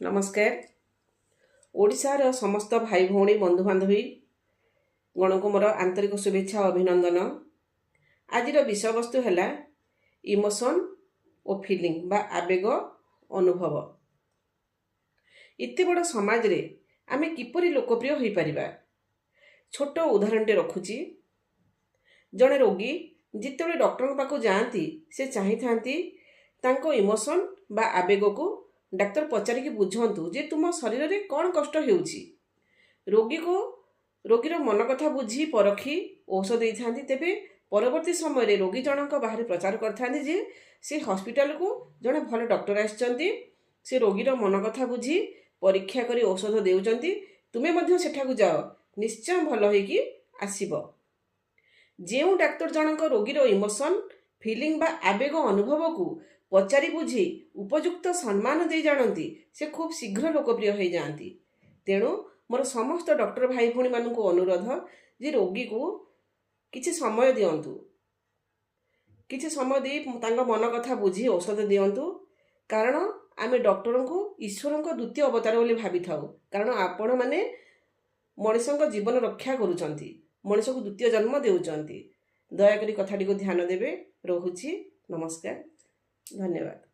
नमस्कार। ओडिशार समस्त भाई भौणी बंधु बांधवी गण को मोर आंतरिक शुभेच्छा और अभिनंदन। आज विषय वस्तु है इमोशन और फीलिंग बा आवेग अनुभव। इतने बड़ समाज रे आमे किपरि लोकप्रिय हो पारिबा। छोट उदाहरणटे रखुची। जड़े रोगी जिते डॉक्टर पाक जाती से चाहती तांको इमोशन बा आवेग को डाक्तर पचारिकी बुझंतु जे तुम शरीर में कौन कष्ट होउछि। रोगी को रोगीर मन कथा बुझी परखी औषध देते तेबे परवर्ती समय रोगी जनक बाहर प्रचार करथांती जे से हॉस्पिटल को जड़े भल डॉक्टर आछंती से रोगीर मन कथा बुझी परीक्षा करी औषध देउचंती तुमे मध्य सेठाकु जाओ निश्चय भल होइकी आसीबो। जेउ डाक्तर जनक रोगीर इमोशन फीलिंग बा आवेग अनुभव को पचारि बुझी उपयुक्त सम्मान दे जानती से खूब शीघ्र लोकप्रिय हो जाती। तेणु मोर समस्त डॉक्टर भाई भौणी मान अनुरोध जे रोगी को किछि समय दियंतु, किछि समय दे तांगा मन कथा बुझी औषध दियंतु। कारण आमे डॉक्टर को ईश्वर को द्वितीय अवतार बोली भावी थाउ। कारण आपण माने मनुष्य जीवन रक्षा करुचंती, मनुष्य को द्वितीय जन्म देउचंती। दयाकरी कथाटी को ध्यान देवे। रहुछि। नमस्कार। धन्यवाद।